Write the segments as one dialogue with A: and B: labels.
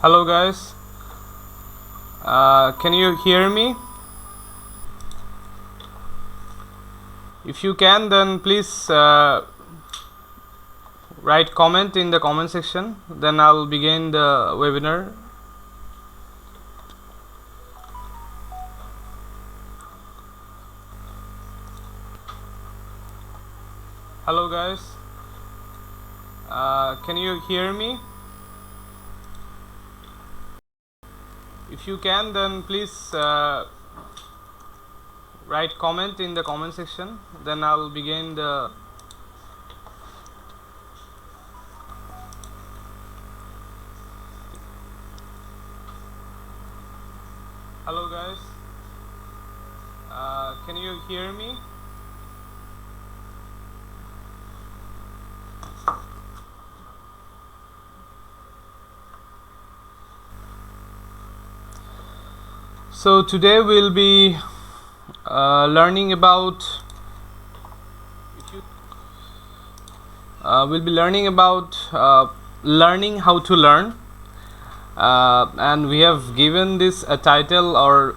A: Hello guys, can you hear me? If you can, then please write comment in the comment section, then I'll begin the webinar. Hello guys, can you hear me? If you can, then please write comment in the comment section, then I'll begin the hello guys, can you hear me? So today we'll be learning about learning how to learn, and we have given this a title or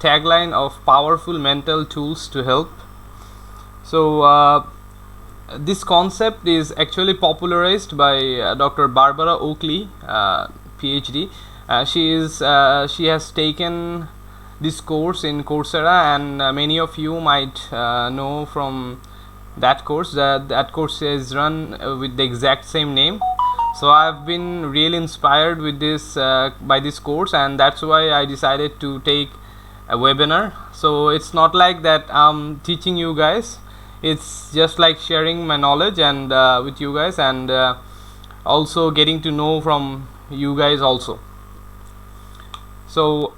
A: tagline of powerful mental tools to help. So this concept is actually popularized by Dr. Barbara Oakley, PhD. She has taken this course in Coursera, and many of you might know from that course. That course is run with the exact same name. So I've been really inspired with this by this course, and that's why I decided to take a webinar. So it's not like that I'm teaching you guys, it's just like sharing my knowledge and with you guys, and also getting to know from you guys also. So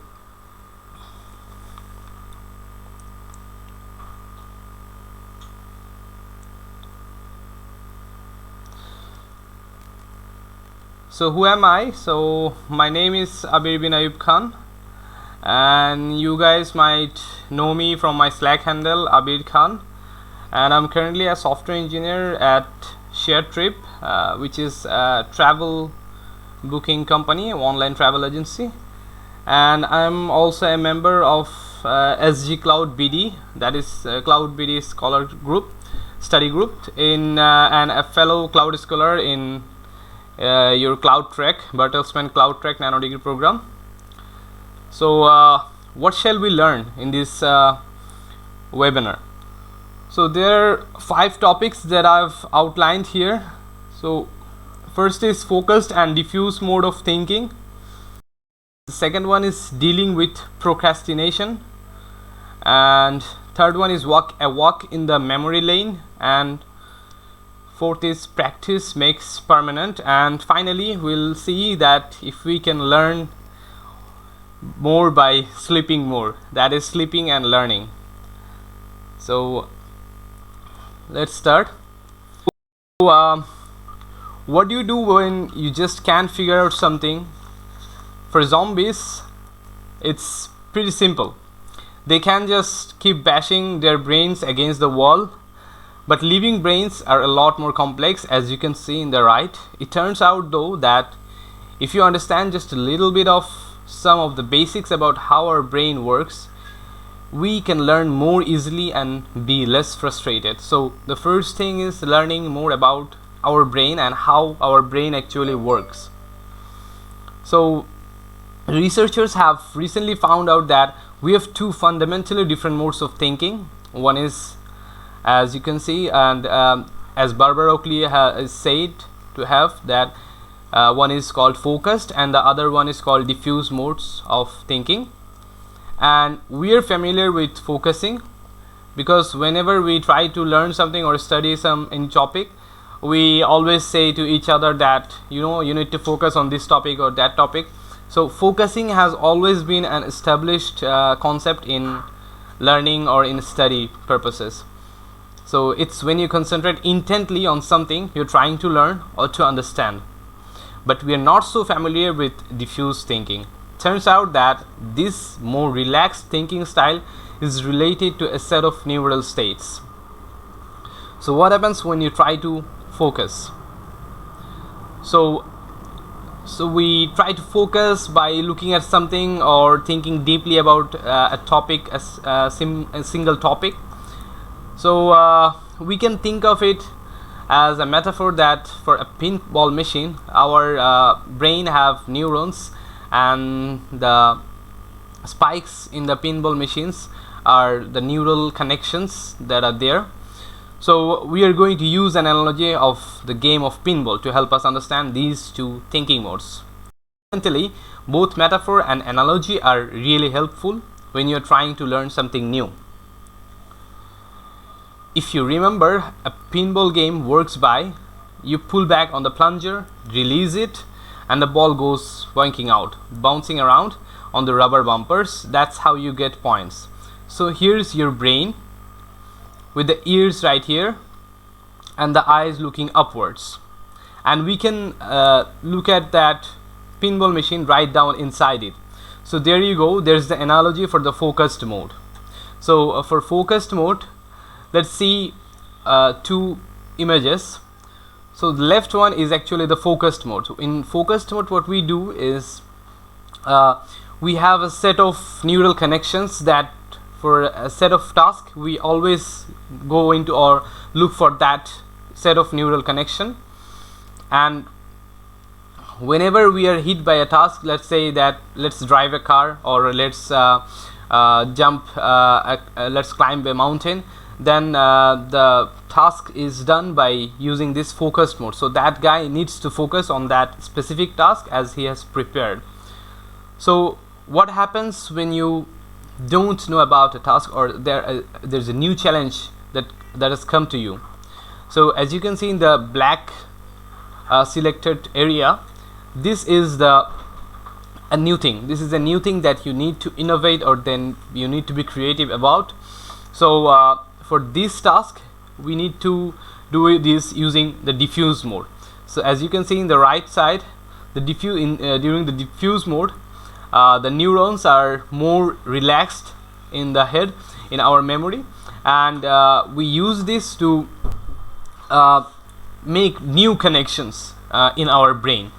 A: who am I? So my name is Abir bin Ayub Khan, and you guys might know me from my Slack handle Abir Khan, and I'm currently a software engineer at ShareTrip, which is a travel booking company, online travel agency, and I'm also a member of SG Cloud BD, that is Cloud BD Scholar Group, study group, and a fellow cloud scholar in your CloudTrack, Bertelsmann CloudTrack Nano Degree program. So what shall we learn in this webinar? So there are 5 topics that I've outlined here. So first is focused and diffuse mode of thinking. The second one is dealing with procrastination, and third one is a walk in the memory lane, and fourth is practice makes permanent, and finally we'll see that if we can learn more by sleeping more, that is sleeping and learning. So let's start. What do you do when you just can't figure out something? For zombies, it's pretty simple. They can just keep bashing their brains against the wall. But living brains are a lot more complex, as you can see in the right. It turns out though that if you understand just a little bit of some of the basics about how our brain works, we can learn more easily and be less frustrated. So the first thing is learning more about our brain and how our brain actually works. So researchers have recently found out that we have 2 fundamentally different modes of thinking. One is, as you can see, and as Barbara Oakley has said to have, that one is called focused and the other one is called diffuse modes of thinking. And we are familiar with focusing because whenever we try to learn something or study some in topic, we always say to each other that you need to focus on this topic or that topic. So focusing has always been an established concept in learning or in study purposes. So it's when you concentrate intently on something you're trying to learn or to understand. But we are not so familiar with diffuse thinking. Turns out that this more relaxed thinking style is related to a set of neural states. So what happens when you try to focus? So So we try to focus by looking at something or thinking deeply about a topic, a single topic. So we can think of it as a metaphor that for a pinball machine, our brain have neurons, and the spikes in the pinball machines are the neural connections that are there. So we are going to use an analogy of the game of pinball to help us understand these two thinking modes. Fundamentally, both metaphor and analogy are really helpful when you're trying to learn something new. If you remember, a pinball game works by you pull back on the plunger, release it, and the ball goes boinking out, bouncing around on the rubber bumpers. That's how you get points. So here's your brain with the ears right here and the eyes looking upwards, and we can look at that pinball machine right down inside it. So there you go, there's the analogy for the focused mode. So for focused mode, let's see two images. So the left one is actually the focused mode. So in focused mode, what we do is we have a set of neural connections that for a set of tasks we always go into or look for that set of neural connection, and whenever we are hit by a task, let's say that let's drive a car, or let's let's climb a mountain, then the task is done by using this focused mode. So that guy needs to focus on that specific task as he has prepared. So what happens when you don't know about a task, or there's a new challenge that has come to you? So as you can see in the black selected area, this is a new thing. This is a new thing that you need to innovate, or then you need to be creative about. So for this task we need to do this using the diffuse mode. So as you can see in the right side, the during the diffuse mode, the neurons are more relaxed in the head, in our memory, and we use this to make new connections in our brain.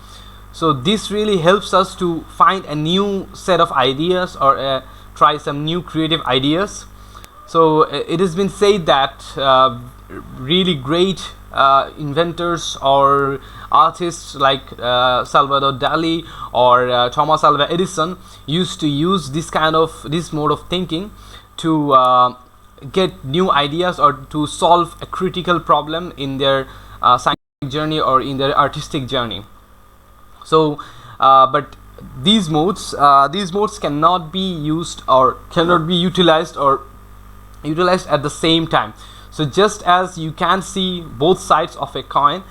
A: So this really helps us to find a new set of ideas, or try some new creative ideas. So it has been said that really great inventors or artists like Salvador Dali or Thomas Alva Edison used to use this mode of thinking to get new ideas, or to solve a critical problem in their scientific journey or in their artistic journey. So but these modes cannot be used, or cannot be utilized at the same time. So just as you can see both sides of a coin,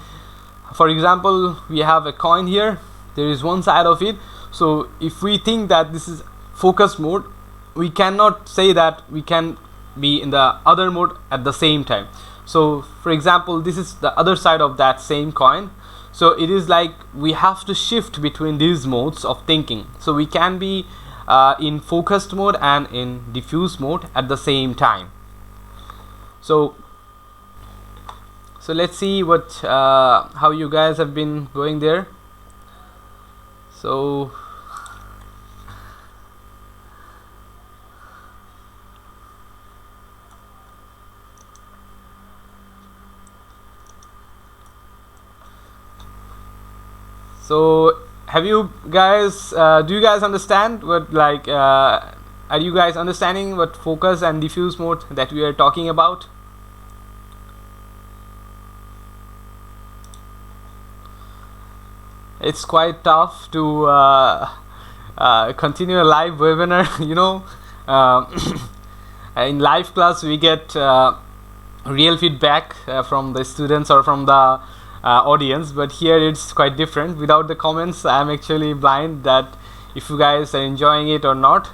A: for example, we have a coin here, there is one side of it. So if we think that this is focus mode, we cannot say that we can be in the other mode at the same time. So for example, this is the other side of that same coin. So it is like we have to shift between these modes of thinking. So we can be in focused mode and in diffuse mode at the same time. So let's see what how you guys have been going there. So have you guys do you guys understand what, like, are you guys understanding what focus and diffuse mode that we are talking about? It's quite tough to continue a live webinar. In live class we get real feedback from the students or from the audience, but here it's quite different. Without the comments, I'm actually blind that if you guys are enjoying it or not.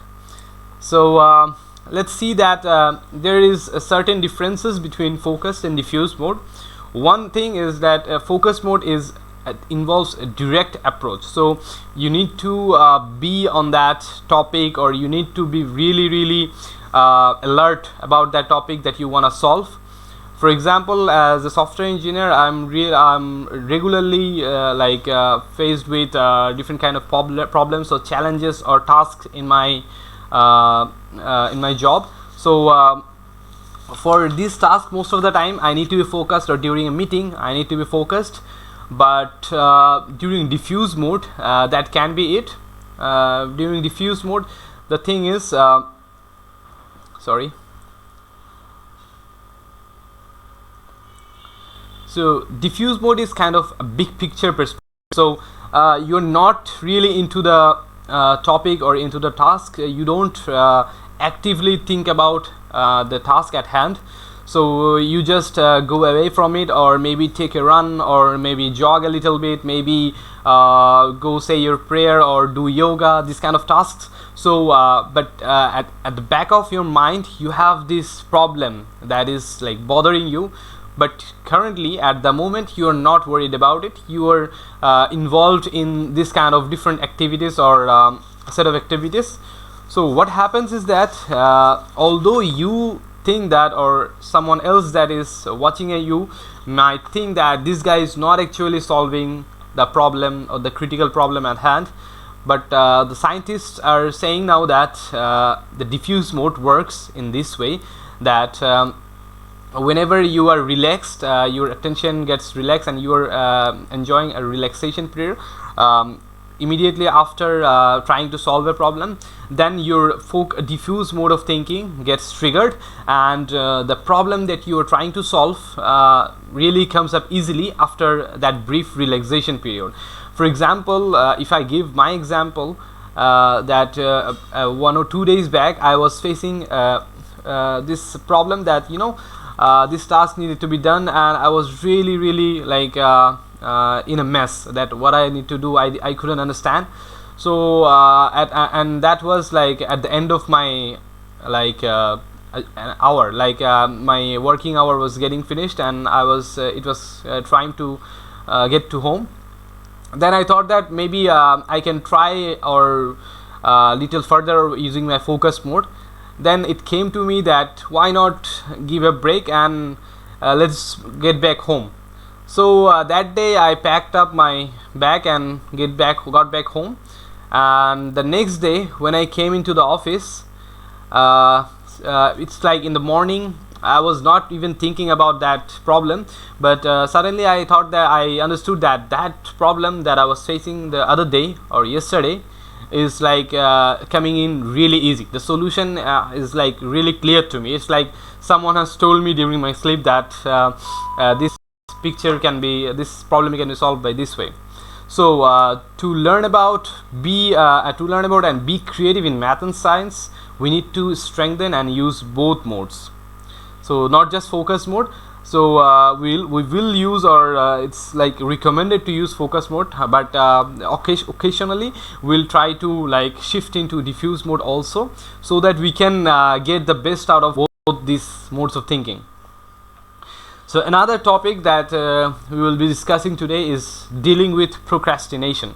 A: So let's see that there is a certain differences between focused and diffuse mode. One thing is that focus mode involves a direct approach. So you need to be on that topic, or you need to be really alert about that topic that you want to solve. For example, as a software engineer, I'm regularly faced with different kind of problems or challenges or tasks in my job. So for this task, most of the time I need to be focused, or during a meeting I need to be focused. But during diffuse mode, that can be it. During diffuse mode, the thing is so diffuse mode is kind of a big picture perspective. So you're not really into the topic or into the task. You don't actively think about the task at hand. So you just go away from it, or maybe take a run, or maybe jog a little bit, maybe go say your prayer or do yoga, these kind of tasks. So but at the back of your mind, you have this problem that is like bothering you. But currently, at the moment, you are not worried about it. You are involved in this kind of different activities or set of activities. So what happens is that although you think that, or someone else that is watching you might think that this guy is not actually solving the problem or the critical problem at hand, but the scientists are saying now that the diffuse mode works in this way, that whenever you are relaxed, your attention gets relaxed and you are enjoying a relaxation period, immediately after trying to solve a problem, then your diffuse mode of thinking gets triggered, and the problem that you are trying to solve really comes up easily after that brief relaxation period. For example, if I give my example, that 1 or 2 days back I was facing this problem that this task needed to be done, and I was really like in a mess, that what I need to do I couldn't understand. So and that was like at the end of my an hour, my working hour was getting finished, and I was trying to get to home. Then I thought that maybe I can try or little further using my focus mode. Then it came to me that why not give a break and let's get back home. So that day I packed up my bag and got back home. And the next day when I came into the office, it's like in the morning, I was not even thinking about that problem, but suddenly I thought that I understood that problem that I was facing the other day or yesterday is like coming in really easy. The solution is like really clear to me. It's like someone has told me during my sleep that this problem can be solved by this way. So to learn about and be creative in math and science, we need to strengthen and use both modes. So not just focus mode. So we will use, or it's like recommended to use focus mode, but occasionally we'll try to like shift into diffuse mode also, so that we can get the best out of both these modes of thinking. So another topic that we will be discussing today is dealing with procrastination.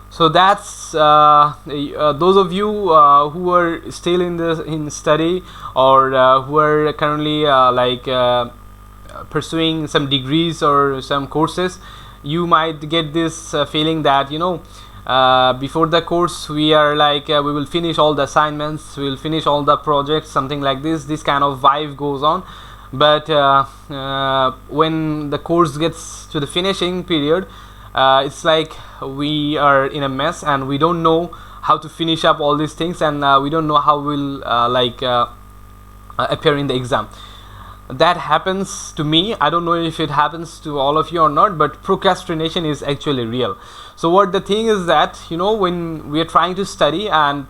A: So that's those of you who are still in study, or who are currently pursuing some degrees or some courses, you might get this feeling that before the course we are like we will finish all the assignments, we will finish all the projects, something like this kind of vibe goes on. But when the course gets to the finishing period, it's like we are in a mess and we don't know how to finish up all these things, and we don't know how we'll appear in the exam. That happens to me. I don't know if it happens to all of you or not, but procrastination is actually real. So what the thing is that when we are trying to study, and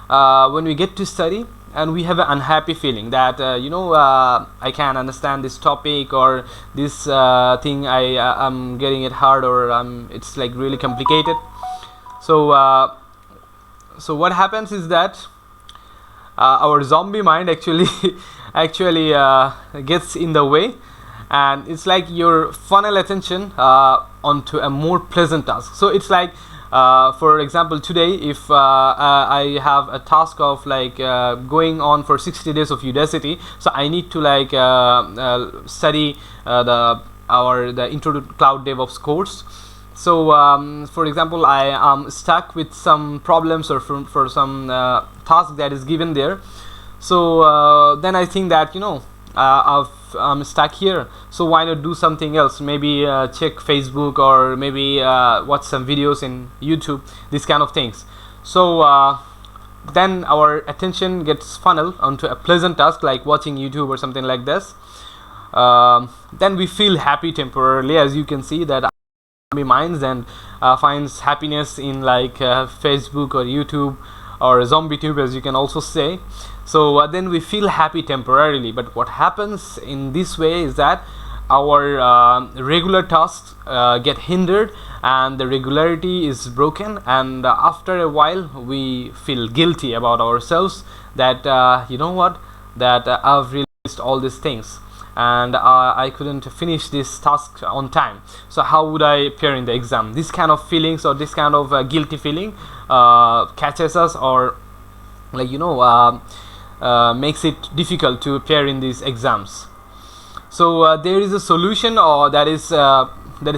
A: when we get to study and we have an unhappy feeling that I can't understand this topic, or this thing I'm getting it hard, or it's like really complicated. So so what happens is that our zombie mind actually gets in the way, and it's like your funnel attention onto a more pleasant task. So it's like For example, today if I have a task of like going on for 60 days of Udacity, so I need to like study the Intro to Cloud DevOps course. So for example, I am stuck with some problems or for some task that is given there. So then I think that, you know, I'm stuck here, so why not do something else? Maybe check Facebook, or maybe watch some videos in YouTube, these kind of things. So then our attention gets funneled onto a pleasant task like watching YouTube or something like this. Then we feel happy temporarily, as you can see that minds and finds happiness in like Facebook or YouTube or ZombieTube, as you can also say. So then we feel happy temporarily, but what happens in this way is that our regular tasks get hindered and the regularity is broken, and after a while we feel guilty about ourselves that you know what, that I've released all these things and I couldn't finish this task on time, so how would I appear in the exam? This kind of feelings or this kind of guilty feeling catches us, or like, you know, makes it difficult to appear in these exams. So there is a solution, or that is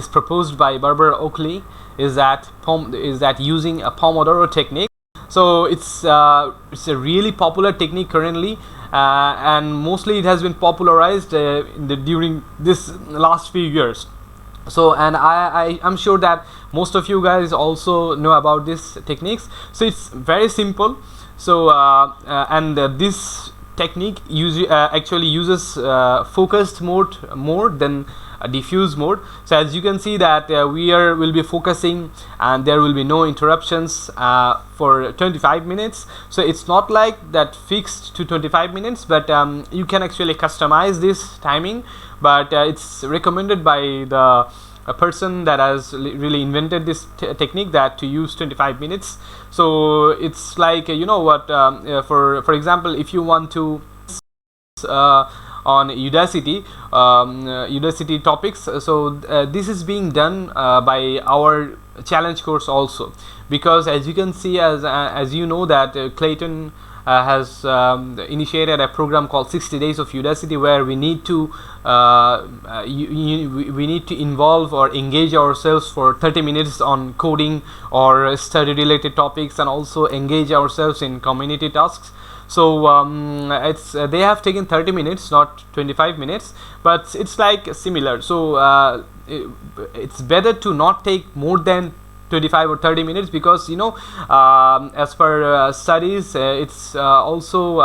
A: proposed by Barbara Oakley, is that using a Pomodoro technique. So it's a really popular technique currently, and mostly it has been popularized during this last few years. So, and I'm sure that most of you guys also know about these techniques. So it's very simple. So this technique actually uses focused mode more than a diffuse mode. So as you can see that will be focusing and there will be no interruptions for 25 minutes. So it's not like that fixed to 25 minutes, but you can actually customize this timing, but it's recommended by a person that has really invented this technique, that to use 25 minutes. So it's like, you know what, for example, if you want to on Udacity topics, so this is being done by our challenge course also, because as you can see, as you know that Clayton has initiated a program called 60 Days of Udacity, where we need to we need to involve or engage ourselves for 30 minutes on coding or study related topics, and also engage ourselves in community tasks. So it's they have taken 30 minutes, not 25 minutes, but it's like similar. So it's better to not take more than 25 or 30 minutes, because, you know, as per studies, it's also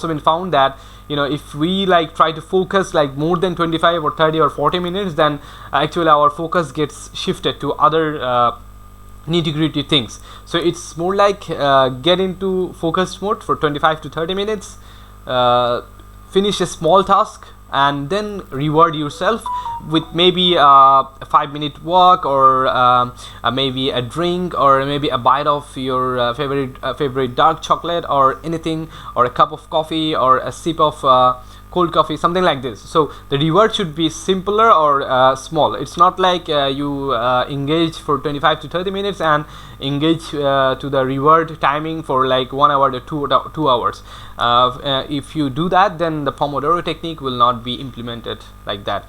A: been found that, you know, if we like try to focus like more than 25 or 30 or 40 minutes, then actually our focus gets shifted to other nitty-gritty things. So it's more like get into focused mode for 25 to 30 minutes, finish a small task, and then reward yourself with maybe a 5-minute walk, or maybe a drink, or maybe a bite of your favorite dark chocolate or anything, or a cup of coffee, or a sip of cold coffee, something like this. So the reward should be simpler or small. It's not like you engage for 25 to 30 minutes and engage to the reward timing for like 1 hour to 2 hours. If you do that, then the Pomodoro technique will not be implemented like that.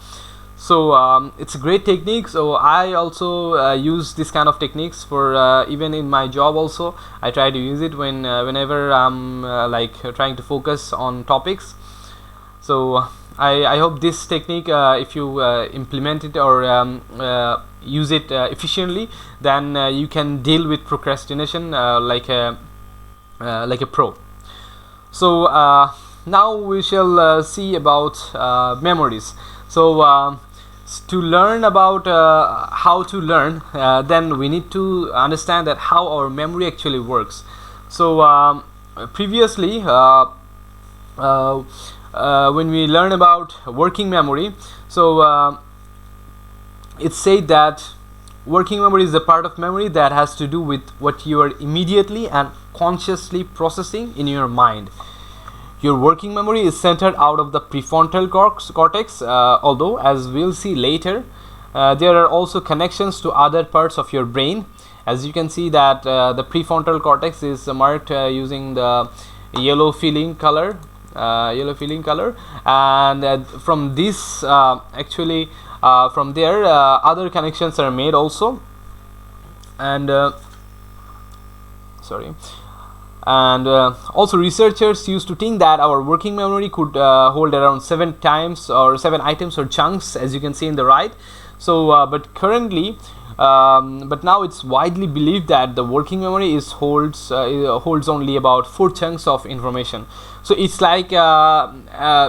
A: So it's a great technique. So I also use this kind of techniques for even in my job also. I try to use it whenever I'm like trying to focus on topics. So I hope this technique, if you implement it or use it efficiently, then you can deal with procrastination like a pro. So now we shall see about memories. So to learn about how to learn, then we need to understand that how our memory actually works. So previously, when we learn about working memory, so it's said that working memory is a part of memory that has to do with what you are immediately and consciously processing in your mind. Your working memory is centered out of the prefrontal cortex, although as we'll see later, there are also connections to other parts of your brain, As you can see that the prefrontal cortex is marked using the yellow filling color, and from this actually from there other connections are made also, and also researchers used to think that our working memory could hold around 7 items or chunks, as you can see in the right. So but currently but now it's widely believed that the working memory holds only about 4 chunks of information. So it's like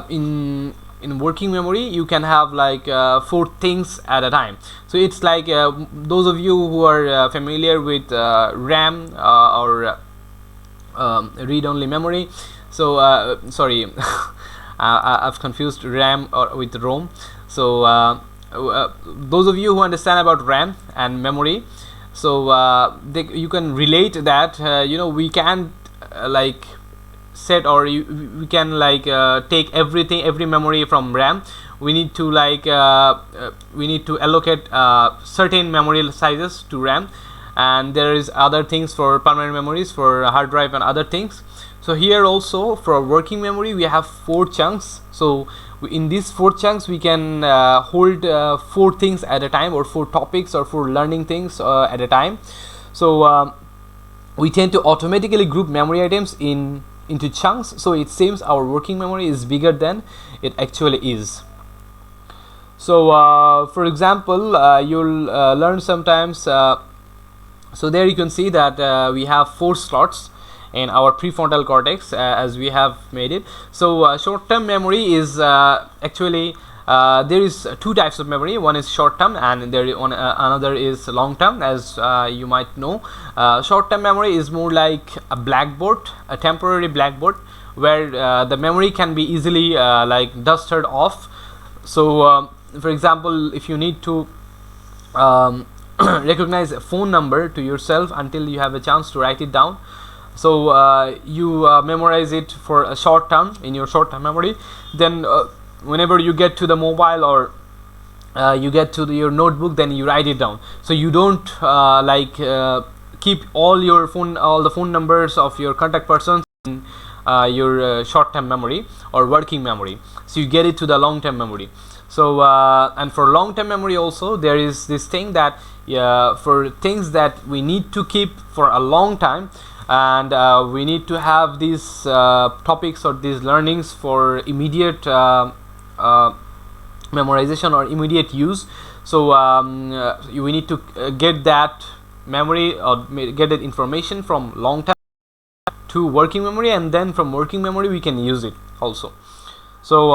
A: in working memory you can have like 4 things at a time. So it's like those of you who are familiar with RAM or read-only memory. So sorry, I've confused RAM with ROM. So those of you who understand about RAM and memory, so you can relate that we can like set, or we can like take every memory from RAM. We need to like we need to allocate certain memory sizes to RAM, and there is other things for permanent memories, for hard drive and other things. So here also for working memory we have 4 chunks. So in these 4 chunks we can hold 4 things at a time, or 4 topics, or 4 learning things at a time. So we tend to automatically group memory items into chunks, so it seems our working memory is bigger than it actually is. So for example, you'll learn sometimes, so there you can see that we have 4 slots in our prefrontal cortex as we have made it. So short-term memory is actually there is 2 types of memory. One is short-term, and another is long-term, as you might know. Short-term memory is more like a blackboard, a temporary blackboard, where the memory can be easily like dusted off. So for example, if you need to recognize a phone number to yourself until you have a chance to write it down, so you memorize it for a short term in your short-term memory. Then whenever you get to the mobile, or you get to your notebook, then you write it down. So you don't keep all the phone numbers of your contact persons in your short-term memory or working memory. So you get it to the long-term memory. So and for long-term memory also, there is this thing that for things that we need to keep for a long time, and we need to have these topics or these learnings for immediate memorization or immediate use. So we need to get that memory or get that information from long time to working memory, and then from working memory we can use it also. So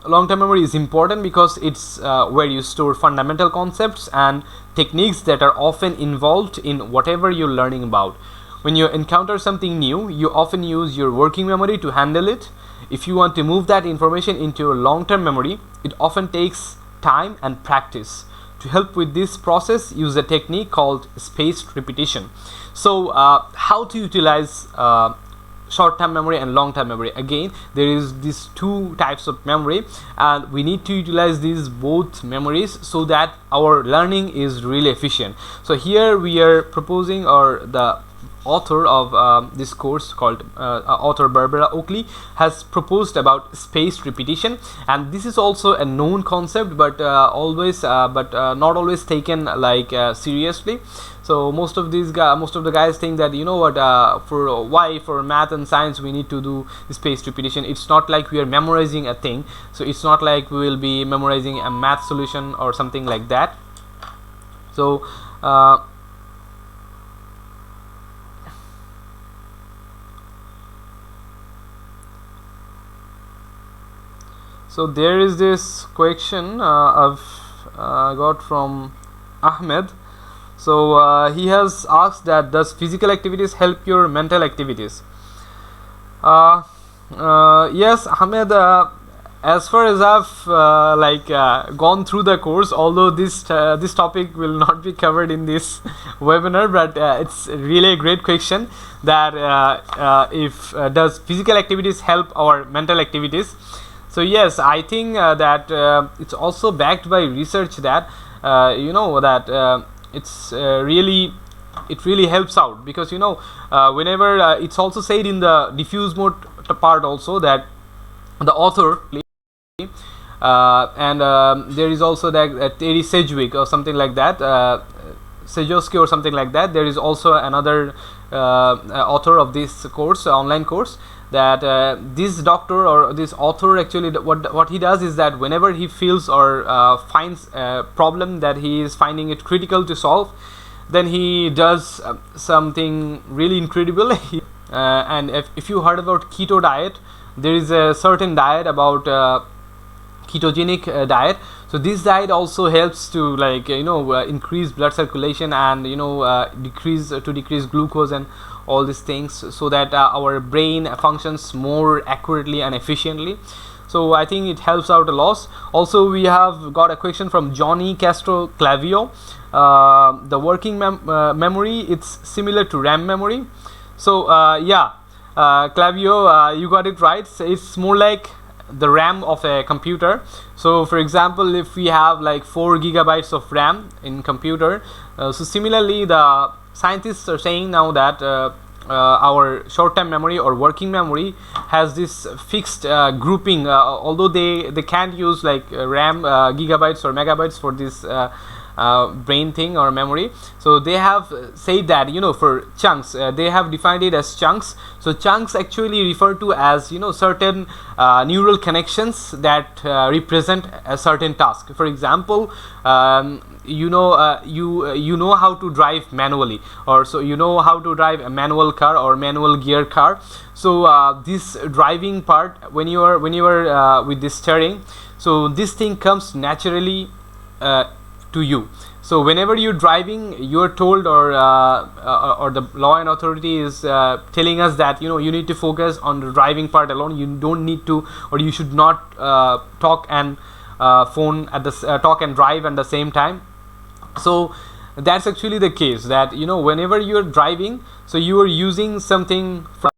A: long-term memory is important because it's where you store fundamental concepts and techniques that are often involved in whatever you're learning about. When you encounter something new, you often use your working memory to handle it. If you want to move that information into your long-term memory, it often takes time and practice. To help with this process, use a technique called spaced repetition. So how to utilize short-term memory and long-term memory? Again, there is these 2 types of memory, and we need to utilize these both memories so that our learning is really efficient. So here we are proposing, or the author of this course called author Barbara Oakley has proposed about spaced repetition, and this is also a known concept, but not always taken like seriously. So most of the guys think that for math and science we need to do spaced repetition. It's not like we are memorizing a thing, so it's not like we will be memorizing a math solution or something like that. So so there is this question I've got from Ahmed. So he has asked that, does physical activities help your mental activities? Yes, Ahmed, as far as I've gone through the course, although this topic will not be covered in this webinar, but it's really a great question that if does physical activities help our mental activities? So yes, I think that it's also backed by research that that it's really it really helps out, because whenever it's also said in the diffuse mode part also, that the author and there is also that Terry Sedgwick or something like that, Sejoski or something like that. There is also another author of this course, online course, that this doctor or this author actually, what he does is that whenever he feels or finds a problem that he is finding it critical to solve, then he does something really incredible. And if you heard about keto diet, there is a certain diet about ketogenic diet. So this diet also helps to increase blood circulation and decrease glucose and all these things, so that our brain functions more accurately and efficiently. So I think it helps out a lot. Also, we have got a question from Johnny Castro Clavio. The working memory, it's similar to RAM memory. So Clavio, you got it right. So it's more like the RAM of a computer. So for example, if we have like 4 gigabytes of RAM in computer, so similarly the scientists are saying now that our short-term memory or working memory has this fixed grouping, although they can't use like RAM gigabytes or megabytes for this brain thing or memory. So they have said that for chunks, they have defined it as chunks. So chunks actually refer to as certain neural connections that represent a certain task. For example, you know how to drive manually, or so how to drive a manual car or manual gear car. So this driving part, when you are with the steering, so this thing comes naturally to you. So whenever you're driving, you're told, or the law and authority is telling us that you need to focus on the driving part alone. You don't need to, or you should not talk and talk and drive at the same time. So that's actually the case, that whenever you're driving, so you are using something from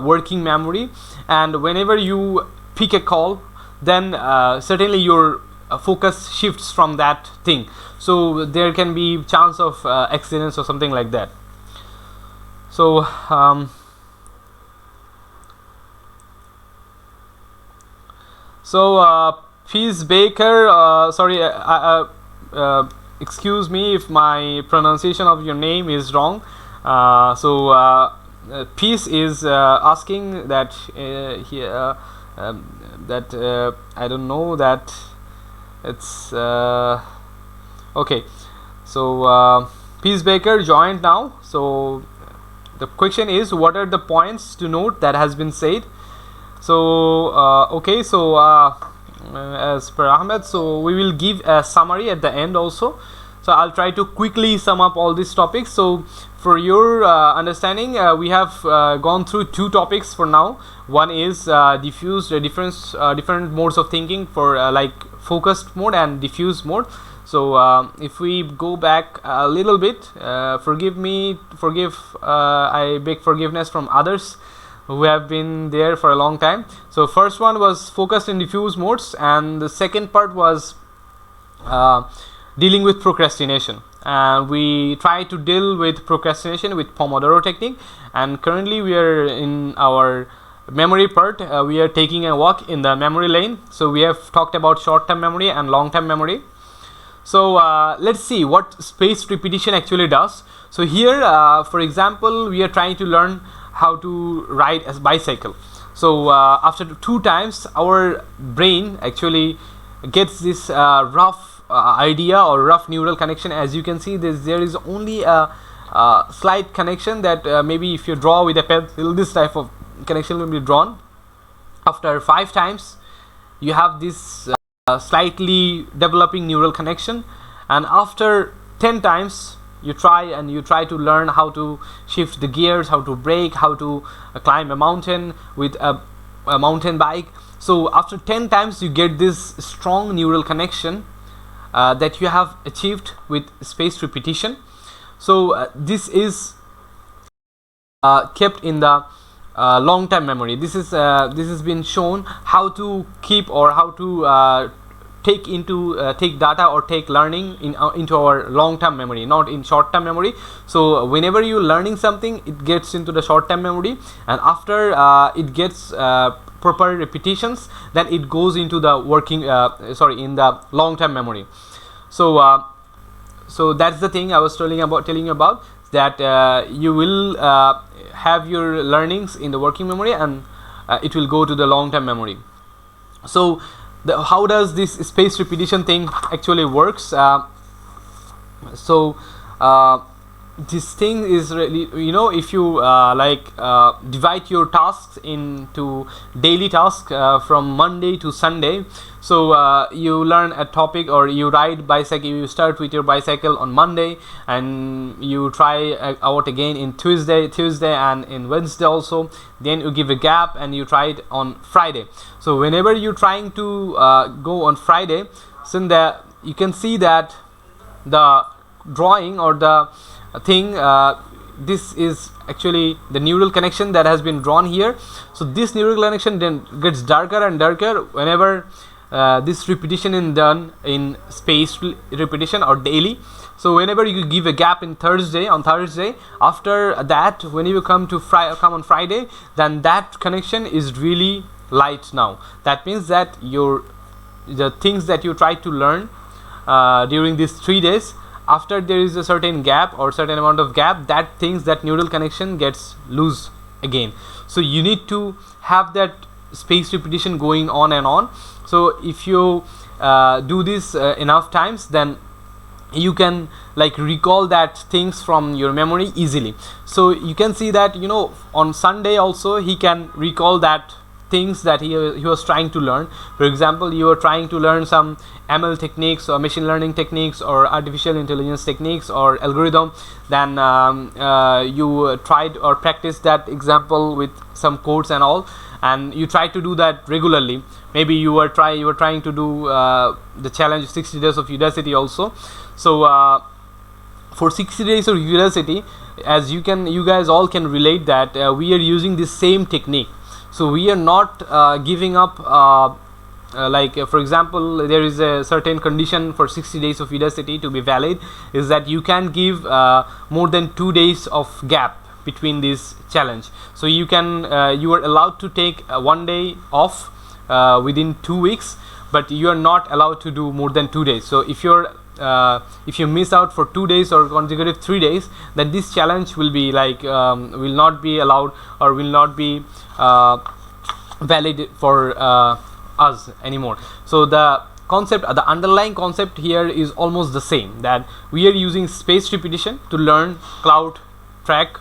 A: working memory, and whenever you pick a call, then certainly your focus shifts from that thing. So there can be chance of accidents or something like that. So Peace Baker, sorry, excuse me if my pronunciation of your name is wrong. Peace is asking that I don't know that it's okay. So Peace Baker joined now. So the question is, what are the points to note that has been said? So okay, so as per Ahmed, so we will give a summary at the end also. So I'll try to quickly sum up all these topics. So for your understanding, we have gone through 2 topics for now. One is diffuse, different modes of thinking for like focused mode and diffuse mode. So if we go back a little bit, I beg forgiveness from others who have been there for a long time. So first one was focused and diffuse modes, and the second part was dealing with procrastination. We try to deal with procrastination with Pomodoro technique, and currently we are in our memory part. We are taking a walk in the memory lane. So we have talked about short-term memory and long-term memory. So let's see what spaced repetition actually does. So here, for example, we are trying to learn how to ride a bicycle. So after 2 times, our brain actually gets this rough idea or rough neural connection. As you can see, there is only a slight connection that maybe if you draw with a pencil, this type of connection will be drawn. After 5 times, you have this slightly developing neural connection, and after 10 times you try to learn how to shift the gears, how to brake, how to climb a mountain with a mountain bike. So after 10 times you get this strong neural connection that you have achieved with spaced repetition. So this is kept in the long-term memory. This has been shown how to keep or how to take data or take learning into our long-term memory, not in short-term memory. So whenever you learning something, it gets into the short-term memory, and after it gets proper repetitions, then it goes into the in the long-term memory. So so that's the thing I was telling you about, that you will have your learnings in the working memory, and it will go to the long-term memory. So how does this spaced repetition thing actually works? This thing is really, if you divide your tasks into daily tasks from Monday to Sunday. So you learn a topic, or you ride bicycle, you start with your bicycle on Monday, and you try out again in Tuesday and in Wednesday also. Then you give a gap and you try it on Friday. So whenever you're trying to go on Friday, so you can see that the drawing or the thing, this is actually the neural connection that has been drawn here. So this neural connection then gets darker and darker whenever this repetition is done in spaced repetition or daily. So whenever you give a gap on Thursday, after that, when you come on Friday, then that connection is really light now. That means that the things that you try to learn during these 3 days, after there is a certain gap or certain amount of gap, that neural connection gets loose again. So you need to have that spaced repetition going on and on. So if you do this enough times, then you can recall that things from your memory easily. So you can see that on Sunday also he can recall that things that he was trying to learn. For example, you are trying to learn some ML techniques or machine learning techniques or artificial intelligence techniques or algorithm. Then you tried or practiced that example with some codes and all, and you try to do that regularly. Maybe you were trying to do the challenge 60 days of Udacity also. So for 60 days of Udacity, as you guys all can relate that we are using this same technique. So we are not giving up, for example, there is a certain condition for 60 days of Udacity to be valid, is that you can give more than 2 days of gap between this challenge. So you are allowed to take 1 day off within 2 weeks, but you are not allowed to do more than 2 days. So if you miss out for 2 days or consecutive 3 days, then this challenge will be will not be allowed or will not be valid for us anymore. So the underlying concept here is almost the same, that we are using spaced repetition to learn cloud track,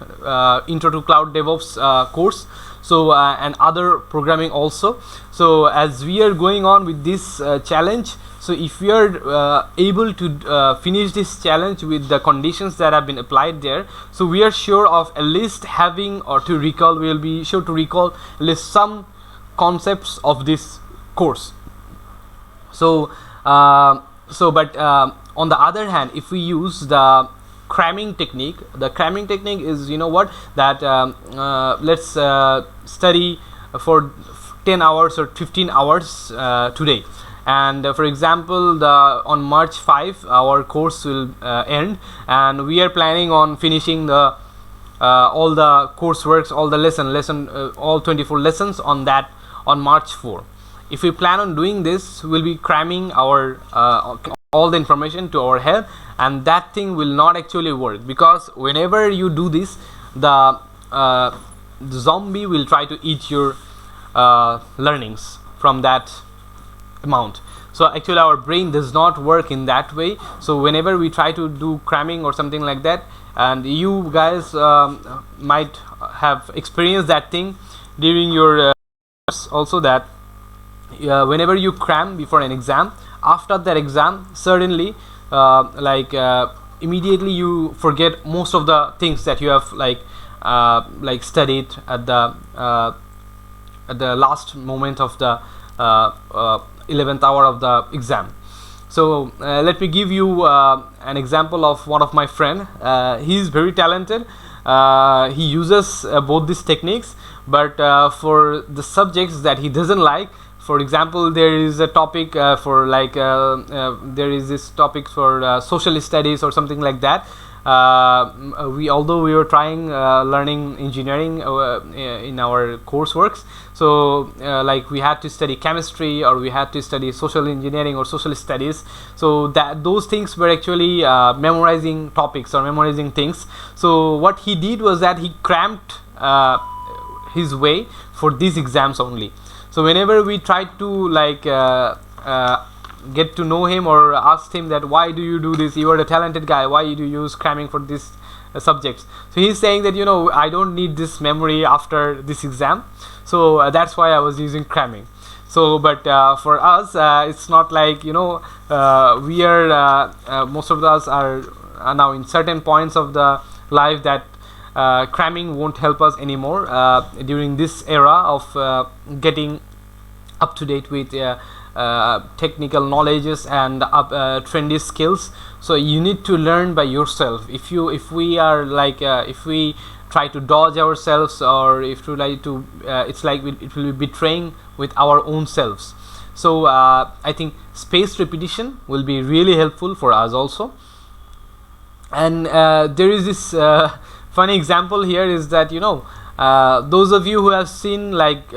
A: intro to cloud DevOps course, so and other programming also. So as we are going on with this challenge, so if we are able to finish this challenge with the conditions that have been applied there, so we are sure of at least having we will be sure to recall at least some concepts of this course. So but on the other hand, if we use the cramming technique is, that let's study for 10 hours or 15 hours today, and for example on March 5 our course will end, and we are planning on finishing the all the courseworks, all the all 24 lessons on March 4. If we plan on doing this, we'll be cramming our all the information to our head, and that thing will not actually work, because whenever you do this, the zombie will try to eat your learnings from that amount. So actually our brain does not work in that way. So whenever we try to do cramming or something like that, and you guys might have experienced that thing during your also, that whenever you cram before an exam, after that exam suddenly immediately you forget most of the things that you have studied at the last moment of the 11th hour of the exam. So let me give you an example of one of my friend. He is very talented. He uses both these techniques, but for the subjects that he doesn't like, for example, there is a topic for like there is this topic for social studies or something like that. Although we were trying learning engineering in our courseworks, so like we had to study chemistry, or we had to study social engineering or social studies, so that those things were actually memorizing topics or memorizing things. So what he did was that he cramped his way for these exams only. So whenever we tried to like get to know him or asked him that why do you do this, you are a talented guy, why do you use cramming for these subjects? So he's saying that, you know, I don't need this memory after this exam, so that's why I was using cramming. So but for us it's not like, you know, we are most of us are now in certain points of the life that cramming won't help us anymore during this era of getting up to date with technical knowledges and trendy skills. So you need to learn by yourself. If we are like if we try to dodge ourselves, or if we like to it's like it will be betraying with our own selves. So I think spaced repetition will be really helpful for us also. And there is this funny example here is that, you know, those of you who have seen like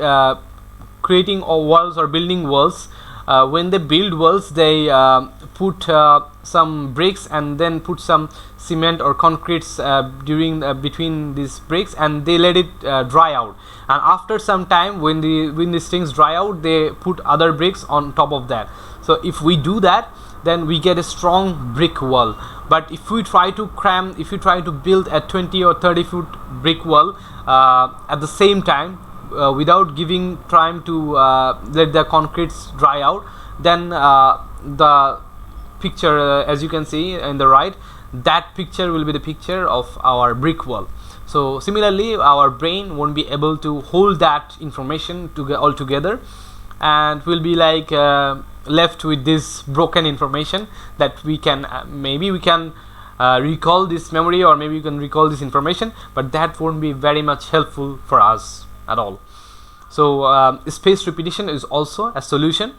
A: creating walls or building walls, when they build walls, they put some bricks and then put some cement or concretes during between these bricks, and they let it dry out. And after some time, when these things dry out, they put other bricks on top of that. So if we do that, then we get a strong brick wall. But if we try to if you try to build a 20 or 30 foot brick wall at the same time, without giving time to let the concretes dry out, then the picture, as you can see in the right, that picture will be the picture of our brick wall. So similarly, our brain won't be able to hold that information all together, and will be like left with this broken information that we can maybe we can recall this memory, or maybe you can recall this information, but that won't be very much helpful for us at all. So spaced repetition is also a solution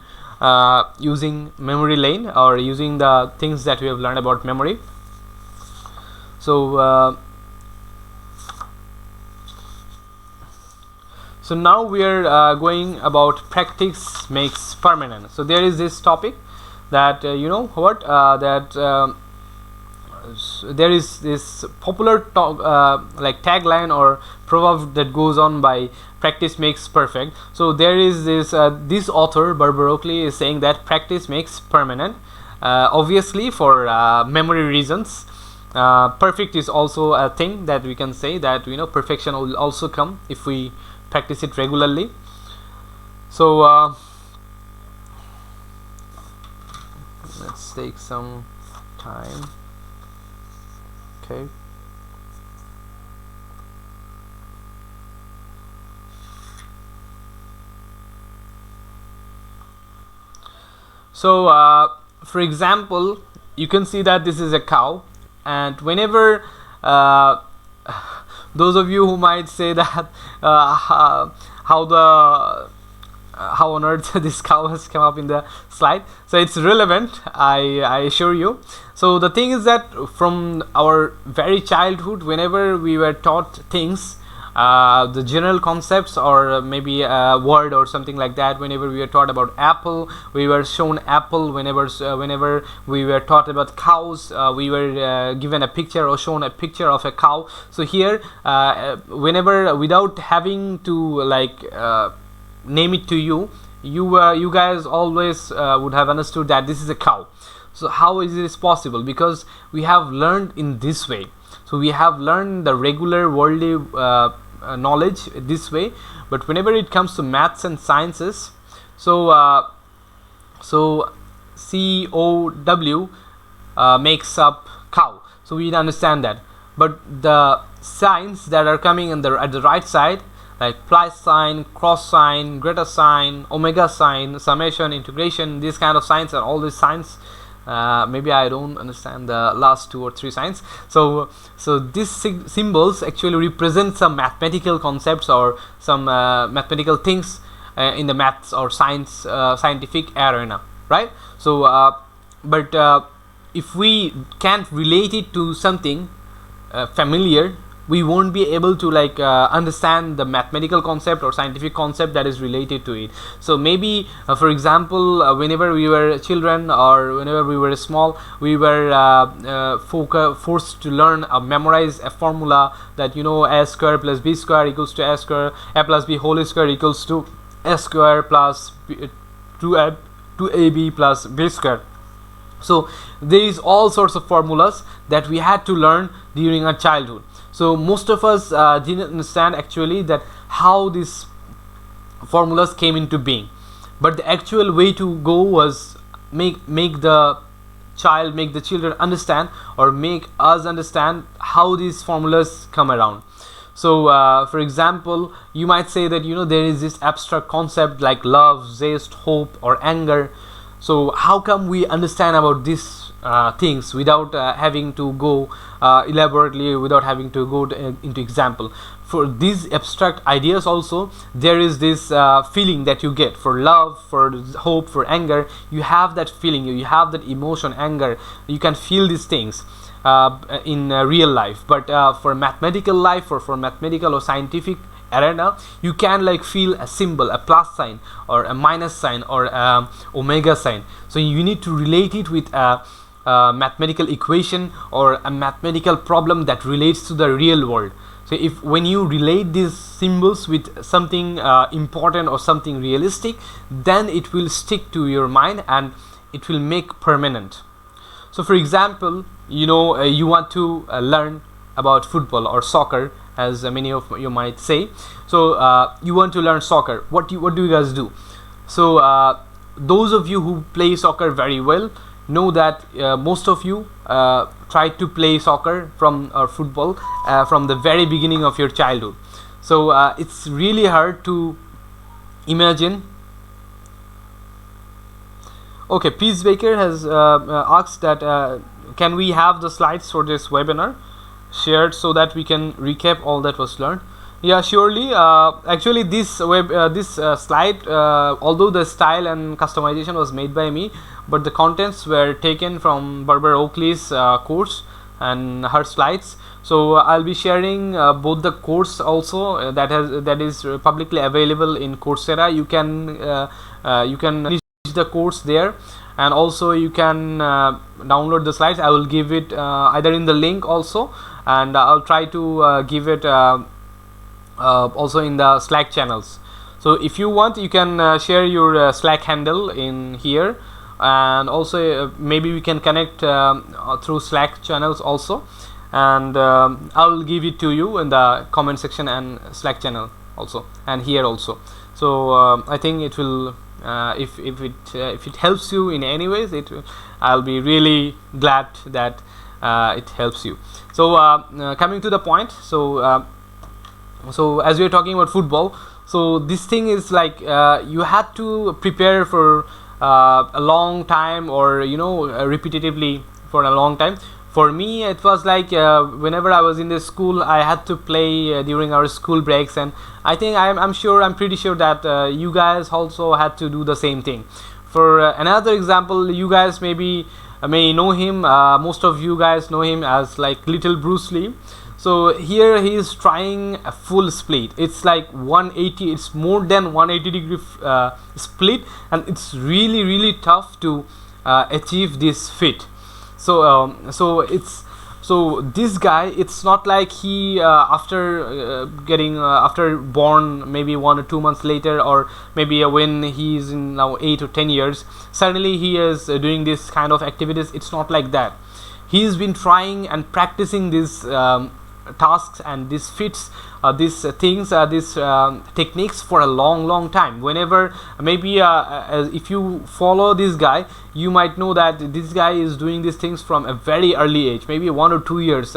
A: using memory lane, or using the things that we have learned about memory. So so now we are going about practice makes permanent. So there is this topic that you know what that there is this popular like tagline or proverb that goes on by practice makes perfect. So there is this this author Barbara Oakley is saying that practice makes permanent, obviously for memory reasons. Perfect is also a thing that we can say that, you know, perfection will also come if we practice it regularly. So let's take some time. Okay. So for example, you can see that this is a cow, and whenever those of you who might say that how on earth this cow has come up in the slide, so it's relevant, I assure you. So the thing is that from our very childhood, whenever we were taught things, the general concepts, or maybe a word or something like that, whenever we were taught about apple, we were shown apple. Whenever we were taught about cows, we were given a picture or shown a picture of a cow. So here whenever, without having to like name it to you, you guys always would have understood that this is a cow. So how is this possible? Because we have learned in this way. So we have learned the regular worldly knowledge this way, but whenever it comes to maths and sciences, so so COW makes up cow. So we understand that, but the signs that are coming at the right side, like plus sign, cross sign, greater sign, omega sign, summation, integration, these kind of signs, and all these signs, maybe I don't understand the last 2 or 3 signs. So these symbols actually represent some mathematical concepts or some mathematical things in the maths or science scientific arena, right? So but if we can't relate it to something familiar, we won't be able to like understand the mathematical concept or scientific concept that is related to it. So maybe for example, whenever we were children or whenever we were small, we were forced to learn memorize a formula that, you know, a square plus b square equals to a square, a plus b whole square equals to a square plus 2ab plus b square. So there is all sorts of formulas that we had to learn during our childhood. So most of us didn't understand actually that how these formulas came into being, but the actual way to go was make the children understand, or make us understand how these formulas come around. So for example, you might say that, you know, there is this abstract concept like love, zest, hope, or anger. So how come we understand about these things without having to go elaborately, without having to go into example? For these abstract ideas also, there is this feeling that you get for love, for hope, for anger. You have that feeling, you have that emotion, anger. You can feel these things in real life, but for mathematical life, or for mathematical or scientific arena, you can like feel a symbol, a plus sign or a minus sign or a omega sign. So you need to relate it with a mathematical equation or a mathematical problem that relates to the real world. So if when you relate these symbols with something important or something realistic, then it will stick to your mind and it will make permanent. So for example, you know, you want to learn about football or soccer, as many of you might say. So you want to learn soccer. What do you guys do? So those of you who play soccer very well know that most of you try to play soccer or football from the very beginning of your childhood. So it's really hard to imagine. Okay, Peace Baker has asked that can we have the slides for this webinar shared so that we can recap all that was learned? Yeah, surely. Actually, this slide, although the style and customization was made by me, but the contents were taken from Barbara Oakley's course and her slides. So I'll be sharing both the course also that is publicly available in Coursera. You can finish the course there, and also you can download the slides. I will give it either in the link also, and I'll try to give it also in the Slack channels. So if you want, you can share your Slack handle in here, and also maybe we can connect through Slack channels also, and I'll give it to you in the comment section and Slack channel also, and here also. So I think it will if it helps you in any ways, I'll be really glad that it helps you. So coming to the point, so as we are talking about football, so this thing is like you had to prepare for a long time, or you know, repetitively for a long time. For me, it was like whenever I was in the school, I had to play during our school breaks, and I think I'm pretty sure that you guys also had to do the same thing. For another example, you guys may know him. Most of you guys know him as like Little Bruce Lee. So here he is trying a full split. It's like 180. It's more than 180 degree split, and it's really tough to achieve this feat. So so this guy, it's not like he after born maybe 1 or 2 months later, or maybe when he's in now 8 or 10 years, suddenly he is doing this kind of activities. It's not like that. He's been trying and practicing these tasks and these feats, these things, these techniques for a long time. Whenever maybe if you follow this guy, you might know that this guy is doing these things from a very early age, maybe 1 or 2 years.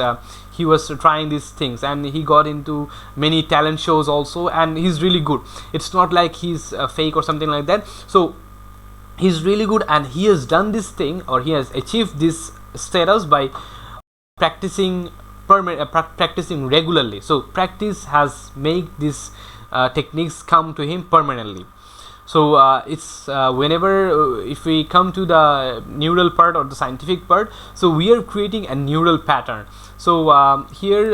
A: He was trying these things, and he got into many talent shows also, and he's really good. It's not like he's fake or something like that. So he's really good, and he has done this thing, or he has achieved this status by practicing regularly. So practice has made these techniques come to him permanently. So it's whenever if we come to the neural part or the scientific part, so we are creating a neural pattern. So here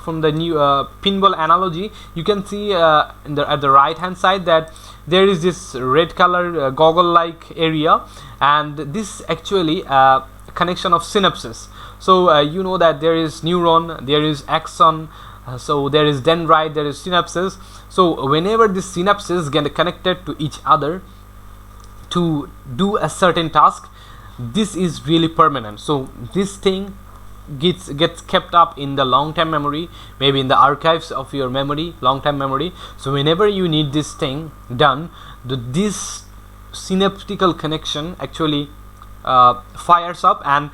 A: from the new pinball analogy, you can see at the right hand side that there is this red color goggle like area, and this actually connection of synapses. So you know that there is neuron, there is axon, so there is dendrite, there is synapses. So whenever these synapses get connected to each other to do a certain task, this is really permanent. So this thing gets kept up in the long term memory, maybe in the archives of your memory, long term memory. So whenever you need this thing done, this synaptical connection actually fires up, and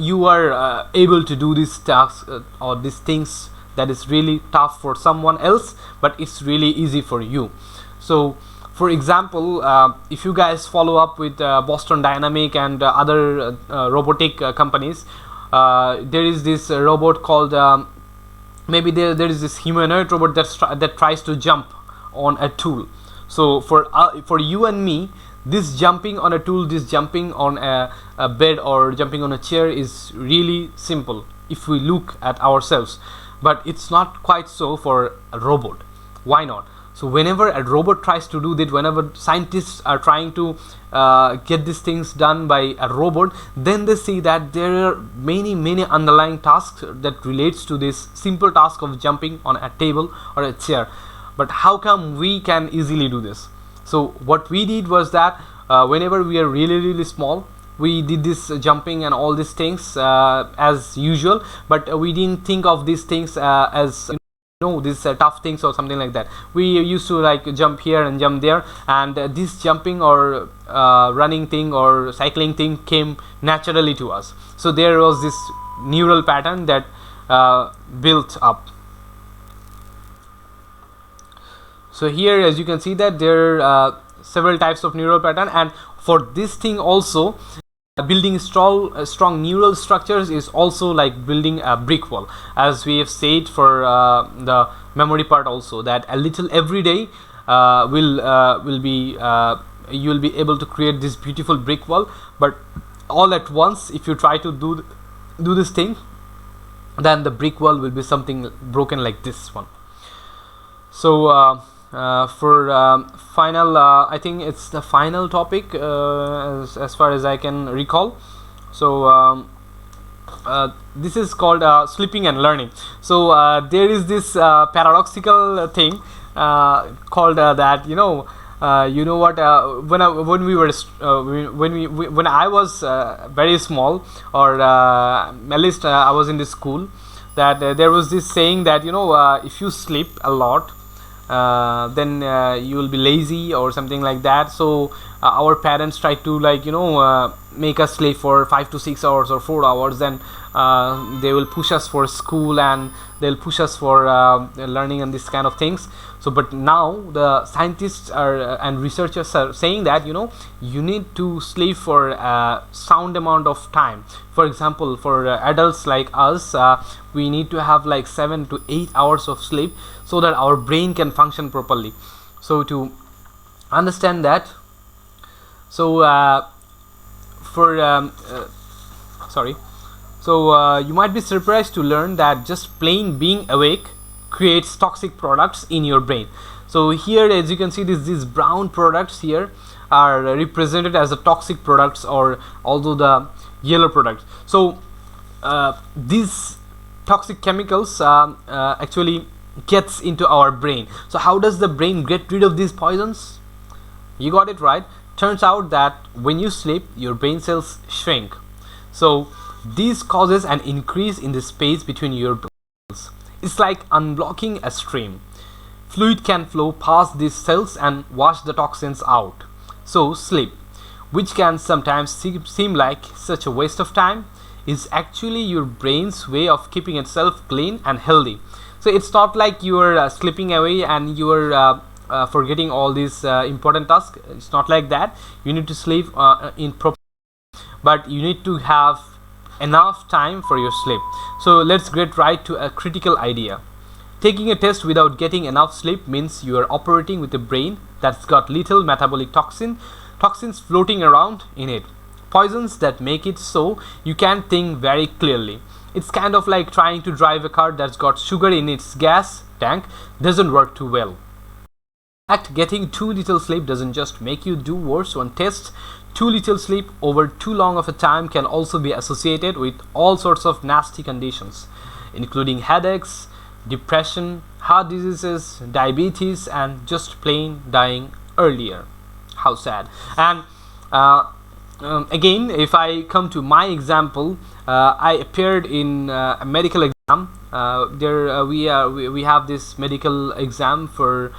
A: you are able to do these tasks or these things that is really tough for someone else, but it's really easy for you. So for example, if you guys follow up with Boston Dynamic and other robotic companies, there is this robot called maybe there is this humanoid robot that tries to jump on a tool. So for you and me, this jumping on a tool, this jumping on a bed or jumping on a chair is really simple if we look at ourselves, but it's not quite so for a robot. Why not? So whenever a robot tries to do that, whenever scientists are trying to get these things done by a robot, then they see that there are many underlying tasks that relates to this simple task of jumping on a table or a chair. But how come we can easily do this? So what we did was that whenever we are really small, we did this jumping and all these things as usual, but we didn't think of these things as these tough things or something like that. We used to like jump here and jump there, and this jumping or running thing or cycling thing came naturally to us. So there was this neural pattern that built up. So here, as you can see, that there are several types of neural pattern, and for this thing also, building strong neural structures is also like building a brick wall, as we have said for the memory part also, that a little every day will be you will be able to create this beautiful brick wall. But all at once, if you try to do this thing, then the brick wall will be something broken like this one. So for final, I think it's the final topic as far as I can recall. So this is called sleeping and learning. So there is this paradoxical thing called that what when I was very small, or at least I was in this school, that there was this saying that if you sleep a lot, then you will be lazy or something like that. So our parents try to make us sleep for 5 to 6 hours or 4 hours, then they will push us for school and they'll push us for learning and this kind of things. So but now the scientists and researchers are saying that you need to sleep for a sound amount of time. For example, for adults like us, we need to have like 7 to 8 hours of sleep so that our brain can function properly. So to understand that, so you might be surprised to learn that just plain being awake creates toxic products in your brain. So here, as you can see, these brown products here are represented as the toxic products, or although the yellow products. So these toxic chemicals actually gets into our brain. So how does the brain get rid of these poisons? You got it right. Turns out that when you sleep, your brain cells shrink. So this causes an increase in the space between your brain cells. It's like unblocking a stream. Fluid can flow past these cells and wash the toxins out. So sleep, which can sometimes seem like such a waste of time, is actually your brain's way of keeping itself clean and healthy. So it's not like you are slipping away and you are forgetting all these important tasks. It's not like that. You need to sleep in proper, but you need to have enough time for your sleep. So let's get right to a critical idea. Taking a test without getting enough sleep means you are operating with a brain that's got little metabolic toxins floating around in it, poisons that make it so you can't think very clearly. It's kind of like trying to drive a car that's got sugar in its gas tank. Doesn't work too well. In fact, getting too little sleep doesn't just make you do worse on tests. Too little sleep over too long of a time can also be associated with all sorts of nasty conditions, including headaches, depression, heart diseases, diabetes, and just plain dying earlier. How sad. And again, if I come to my example, I appeared in a medical exam. We have this medical exam for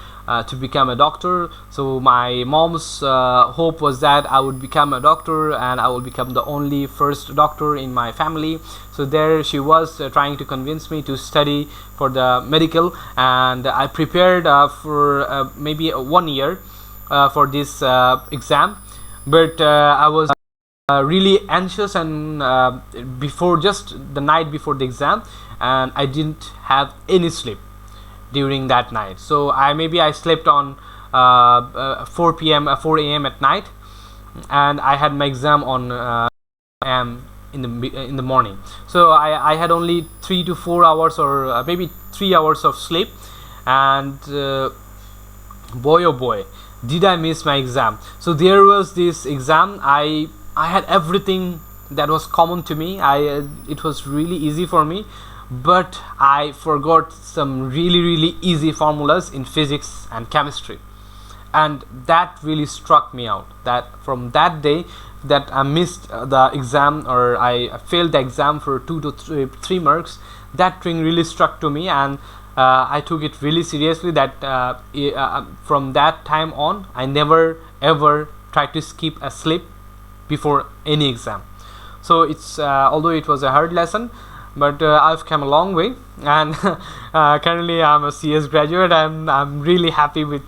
A: to become a doctor. So my mom's hope was that I would become a doctor and I will become the only first doctor in my family. So there she was trying to convince me to study for the medical, and I prepared for maybe 1 year for this exam, but I was really anxious, and just the night before the exam, and I didn't have any sleep during that night. So I slept on 4 a.m. at night, and I had my exam on in the morning. So I had only 3 to 4 hours, or maybe 3 hours of sleep, and boy oh boy, did I miss my exam. So there was this exam. I had everything that was common to me. It was really easy for me, but I forgot some really easy formulas in physics and chemistry, and that really struck me out. That from that day that I missed the exam, or I failed the exam for 2 to 3 marks, that thing really struck to me, and I took it really seriously. That from that time on, I never ever tried to skip a sleep before any exam. So it's although it was a hard lesson, but I've come a long way, and currently I'm a CS graduate, and I'm really happy with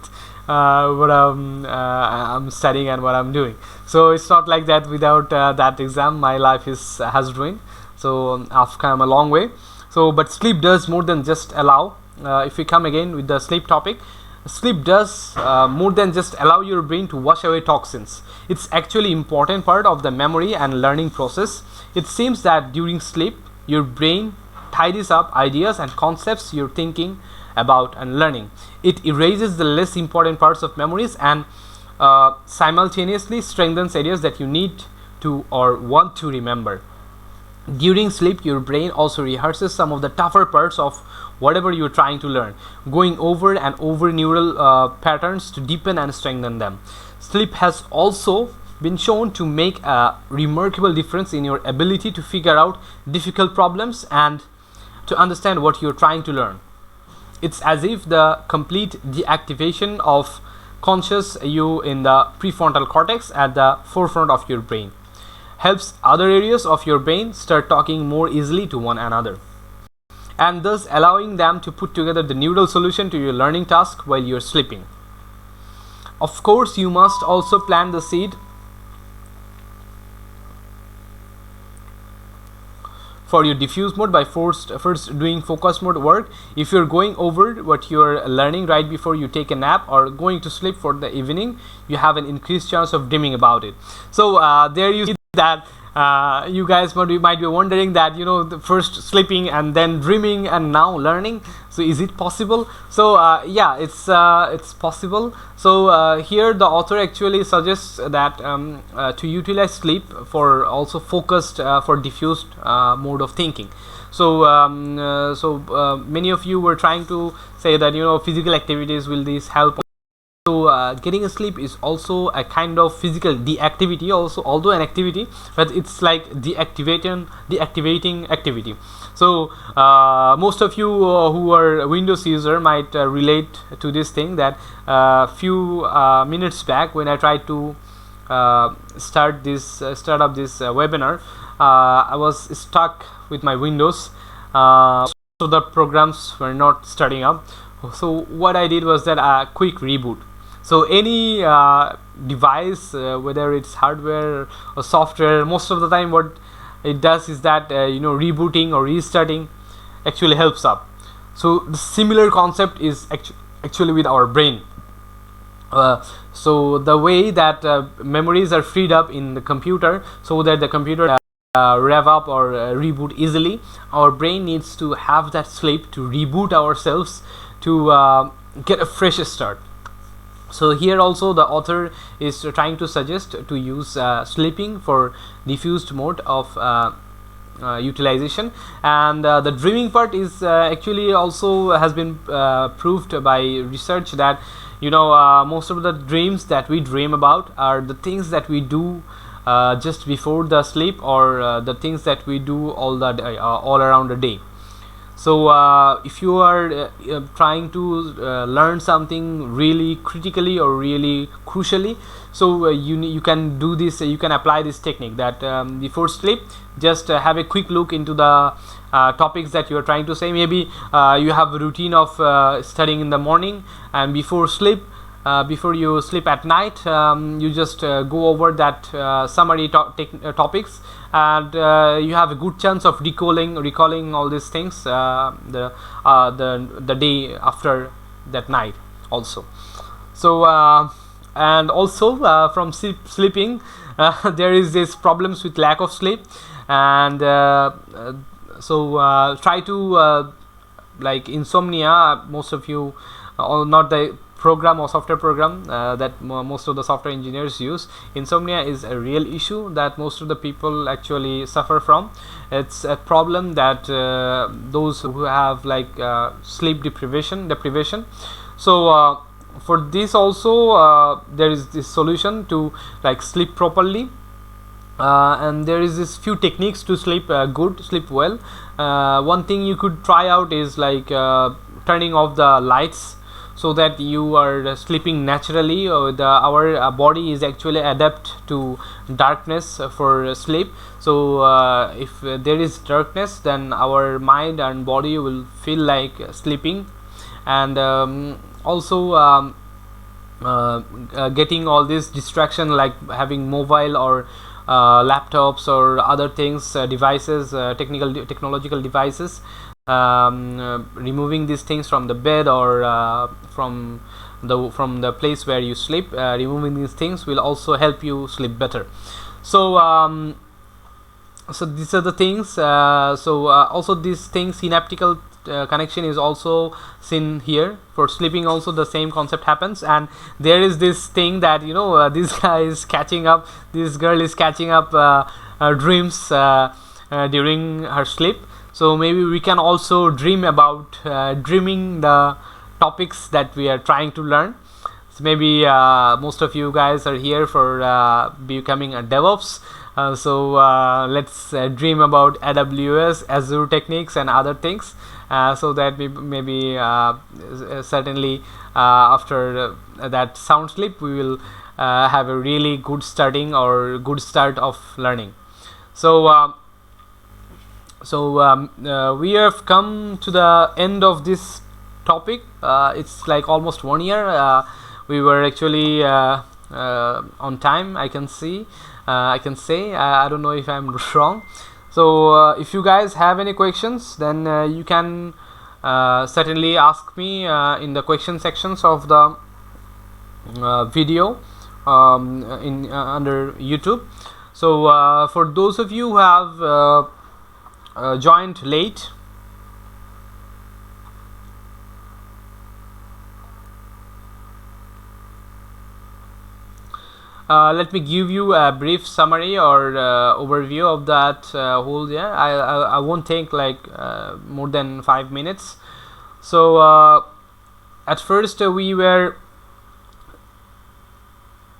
A: what I'm studying and what I'm doing. So it's not like that without that exam my life has ruined. So I've come a long way. So but sleep does more than just allow, if we come again with the sleep topic, sleep does more than just allow your brain to wash away toxins. It's actually important part of the memory and learning process. It seems that during sleep your brain tidies up ideas and concepts you're thinking about and learning. It erases the less important parts of memories, and simultaneously strengthens areas that you need to or want to remember. During sleep, your brain also rehearses some of the tougher parts of whatever you're trying to learn, going over and over neural patterns to deepen and strengthen them. Sleep has also been shown to make a remarkable difference in your ability to figure out difficult problems and to understand what you're trying to learn. It's as if the complete deactivation of conscious you in the prefrontal cortex at the forefront of your brain helps other areas of your brain start talking more easily to one another, and thus allowing them to put together the neural solution to your learning task while you're sleeping. Of course, you must also plant the seed for your diffuse mode by first doing focus mode work. If you're going over what you're learning right before you take a nap or going to sleep for the evening, you have an increased chance of dreaming about it. So there you see that you guys might be wondering that, the first sleeping and then dreaming and now learning. So is it possible? So yeah, it's possible. So here the author actually suggests that to utilize sleep for also focused for diffused mode of thinking. So many of you were trying to say that physical activities will this help. So getting a sleep is also a kind of physical deactivity, also although an activity, but it's like deactivating activity. So most of you who are Windows user might relate to this thing, that few minutes back when I tried to start up this webinar, I was stuck with my Windows, so the programs were not starting up. So what I did was that a quick reboot. So any device, whether it's hardware or software, most of the time what it does is that rebooting or restarting actually helps up. So the similar concept is actually with our brain. So the way that memories are freed up in the computer so that the computer rev up or reboot easily, our brain needs to have that sleep to reboot ourselves to get a fresh start. So here also the author is trying to suggest to use sleeping for diffused mode of utilization. And the dreaming part is actually also has been proved by research that most of the dreams that we dream about are the things that we do just before the sleep, or the things that we do all the day, all around the day. So if you are trying to learn something really critically or really crucially, so you can do this, you can apply this technique that before sleep just have a quick look into the topics that you are trying to say. Maybe you have a routine of studying in the morning, and before sleep, before you sleep at night, you just go over that summary topics, and you have a good chance of recalling all these things the day after that night also. So and also from sleeping there is this problems with lack of sleep, and so try to like insomnia, most of you or not the program or software program that most of the software engineers use. Insomnia is a real issue that most of the people actually suffer from. It's a problem that those who have like sleep deprivation. So for this also there is this solution to like sleep properly, and there is this few techniques to sleep sleep well. One thing you could try out is like turning off the lights, so that you are sleeping naturally. Our body is actually adapt to darkness for sleep. So if there is darkness, then our mind and body will feel like sleeping. And also getting all this distraction like having mobile or laptops or other things, devices, technological devices, removing these things from the bed or from the place where you sleep. Removing these things will also help you sleep better. So so these are the things. Also these things, synaptical connection is also seen here. For sleeping also the same concept happens, and there is this thing that this guy is catching up, this girl is catching up dreams during her sleep. So maybe we can also dream about dreaming the topics that we are trying to learn. So maybe most of you guys are here for becoming a DevOps. So let's dream about AWS, Azure techniques and other things, so that maybe certainly after that sound sleep we will have a really good starting or good start of learning. So we have come to the end of this topic. It's like almost 1 year. We were actually on time, I can say. I don't know if I'm wrong. So if you guys have any questions, then you can certainly ask me in the question sections of the video in under YouTube. So for those of you who have joined late, let me give you a brief summary or overview of that whole. I won't take like more than 5 minutes. So at first we were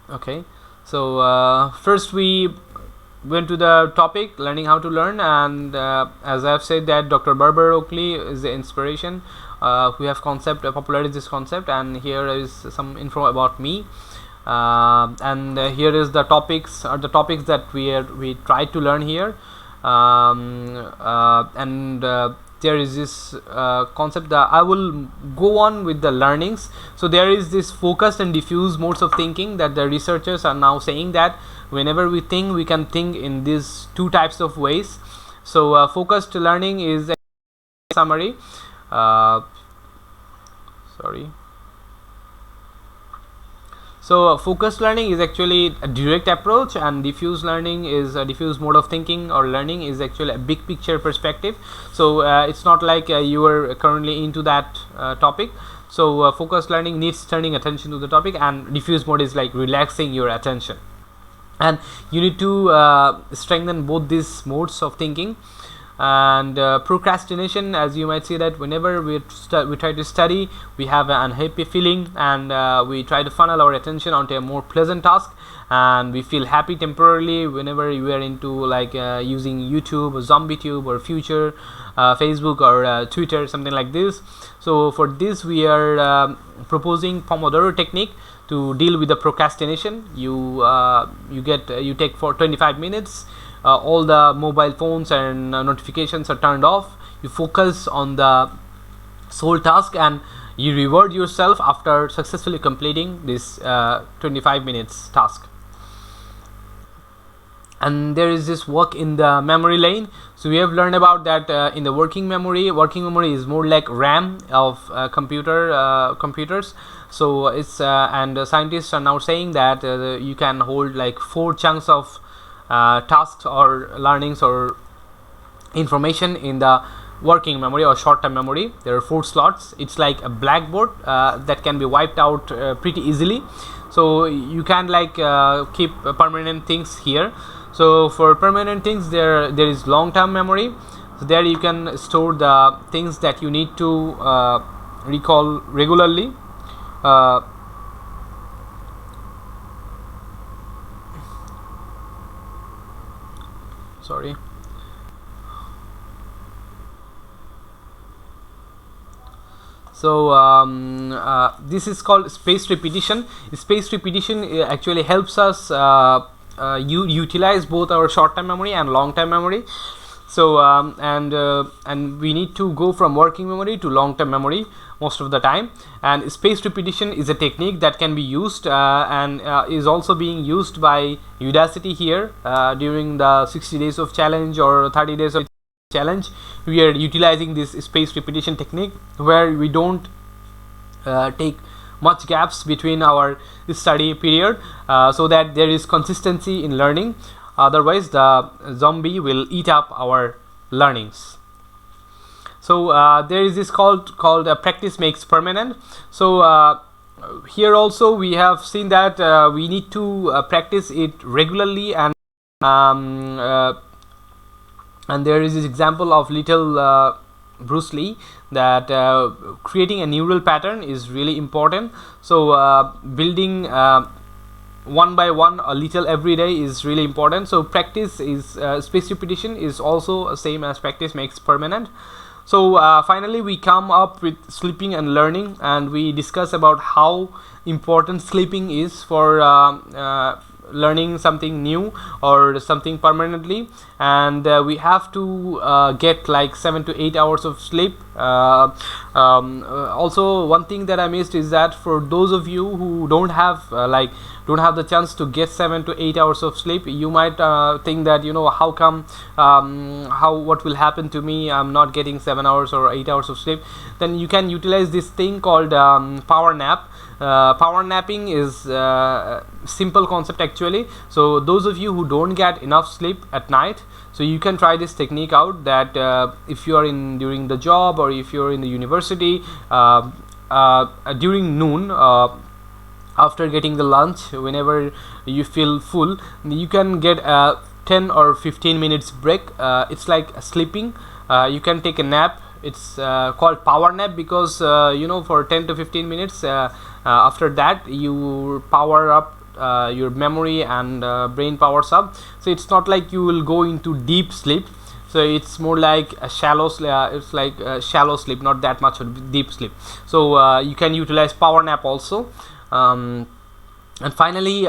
A: okay. So first we went to the topic learning how to learn, and as I've said that Dr. Barbara Oakley is the inspiration who have popularized this concept, and here is some info about me. And here is the topics that we try to learn here, and there is this concept that I will go on with the learnings. So there is this focused and diffuse modes of thinking that the researchers are now saying that whenever we think, we can think in these two types of ways. So focused learning is a summary. sorry. So focused learning is actually a direct approach, and diffuse learning is a diffuse mode of thinking or learning is actually a big picture perspective. So it's not like you are currently into that topic. So focused learning needs turning attention to the topic, and diffuse mode is like relaxing your attention. And you need to strengthen both these modes of thinking. And procrastination, as you might see, that whenever we try to study, we have an unhappy feeling, and we try to funnel our attention onto a more pleasant task, and we feel happy temporarily whenever we are into like using YouTube or ZombieTube or Future, Facebook or Twitter, something like this. So for this we are proposing Pomodoro technique to deal with the procrastination. You take for 25 minutes. All the mobile phones and notifications are turned off. You focus on the sole task, and you reward yourself after successfully completing this 25 minutes task. And there is this work in the memory lane. So we have learned about that in the working memory is more like RAM of computers. So it's and scientists are now saying that you can hold like 4 chunks of tasks or learnings or information in the working memory or short-term memory. There are 4 slots. It's like a blackboard that can be wiped out pretty easily. So you can like keep permanent things here. So for permanent things, there is long-term memory. So there you can store the things that you need to recall regularly. Sorry. So this is called spaced repetition. Spaced repetition actually helps us utilize both our short-term memory and long-term memory. So and we need to go from working memory to long-term memory most of the time. And spaced repetition is a technique that can be used and is also being used by Udacity here during the 60 days of challenge or 30 days of challenge. We are utilizing this spaced repetition technique where we don't take much gaps between our study period so that there is consistency in learning. Otherwise the zombie will eat up our learnings. So there is this called practice makes permanent. So here also we have seen that we need to practice it regularly, and there is this example of little Bruce Lee that creating a neural pattern is really important. So building one by one a little every day is really important. So practice is spaced repetition is also same as practice makes permanent. So finally we come up with sleeping and learning, and we discuss about how important sleeping is for learning something new or something permanently. And we have to get like 7 to 8 hours of sleep. Also one thing that I missed is that for those of you who don't have the chance to get 7 to 8 hours of sleep, you might think that, you know, how come, what will happen to me, I'm not getting 7 hours or 8 hours of sleep. Then you can utilize this thing called power nap. Power napping is a simple concept actually. So those of you who don't get enough sleep at night, so you can try this technique out, that if you are during the job or if you're in the university during noon, after getting the lunch, whenever you feel full, you can get a 10 or 15 minutes break. It's like sleeping. You can take a nap. It's called power nap because you know, for 10 to 15 minutes after that you power up your memory and brain powers up. So it's not like you will go into deep sleep. So it's more like a shallow shallow sleep, not that much of deep sleep. So you can utilize power nap also. And finally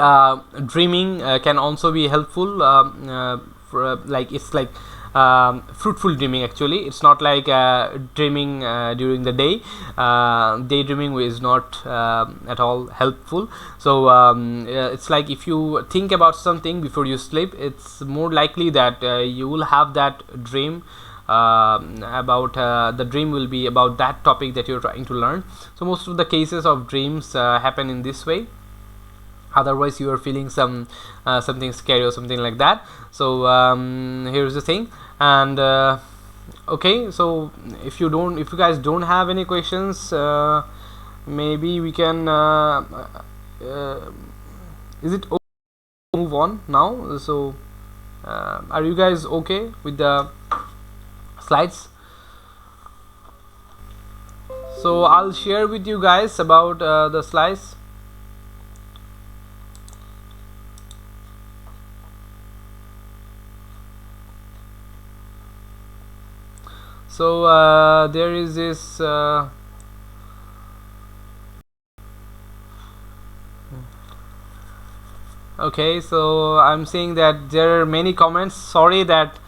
A: dreaming can also be helpful for it's like fruitful dreaming actually. It's not like dreaming during the day. Daydreaming is not at all helpful. So it's like if you think about something before you sleep, it's more likely that you will have that dream the dream will be about that topic that you're trying to learn. So most of the cases of dreams happen in this way. Otherwise you are feeling something scary or something like that. So here's the thing. And okay, so if you guys don't have any questions, maybe we can is it okay to move on now? So are you guys okay with the slides? So I'll share with you guys about the slides. So there is this okay, so I'm seeing that there are many comments. Sorry that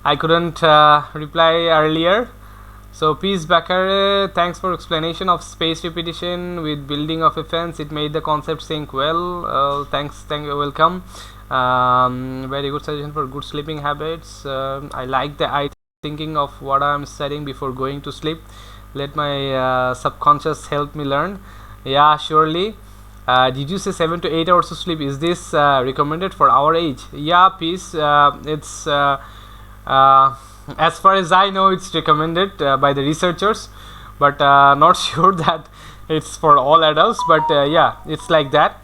A: I couldn't reply earlier. So Peace Bakare, thanks for explanation of space repetition with building of a fence. It made the concept sink well. Thank you, welcome. Very good suggestion for good sleeping habits. I like the thinking of what I'm studying before going to sleep. Let my subconscious help me learn. Yeah, surely. Did you say 7 to 8 hours of sleep? Is this recommended for our age? Yeah, Peace. It's as far as I know, it's recommended by the researchers, but not sure that it's for all adults. But yeah, it's like that.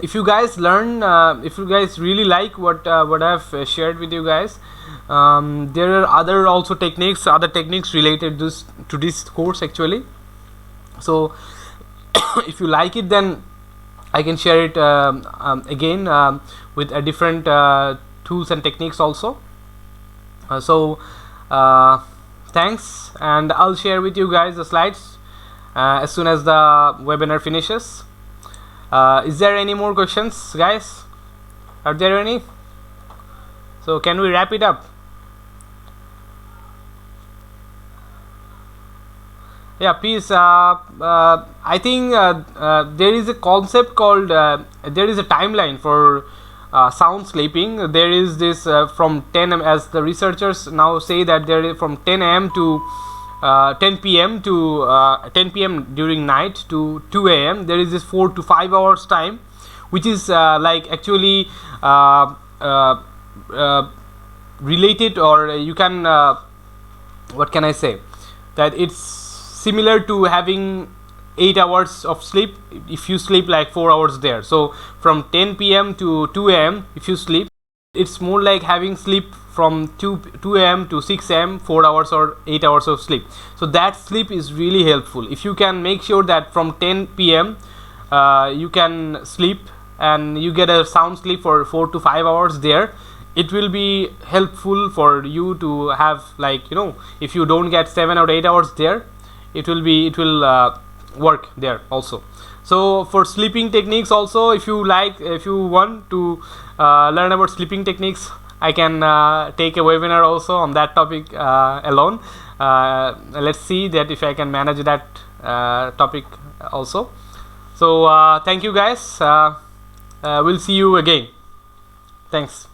A: If you guys learn, if you guys really like what I've shared with you guys, there are other techniques related to this course actually. So if you like it, then I can share it again with a different tools and techniques also. Thanks, and I'll share with you guys the slides as soon as the webinar finishes. Is there any more questions, guys? Are there any? So can we wrap it up? Yeah, Peace. I think there is a concept called there is a timeline for sound sleeping. There is this from 10 am, as the researchers now say that there is from 10 am to 10 p.m. to 10 p.m. during night to 2 a.m. there is this 4 to 5 hours time, which is like actually related, or you can what can I say, that it's similar to having 8 hours of sleep if you sleep like 4 hours there. So from 10 p.m. to 2 a.m. if you sleep, it's more like having sleep from 2 a.m. to 6 a.m. 4 hours or 8 hours of sleep. So that sleep is really helpful. If you can make sure that from 10 p.m. You can sleep and you get a sound sleep for 4 to 5 hours there, it will be helpful for you to have, like, you know, if you don't get 7 or 8 hours there, it will work there also. So for sleeping techniques also, if you want to learn about sleeping techniques, I can take a webinar also on that topic alone. Let's see that if I can manage that topic also. So thank you guys. We'll see you again. Thanks.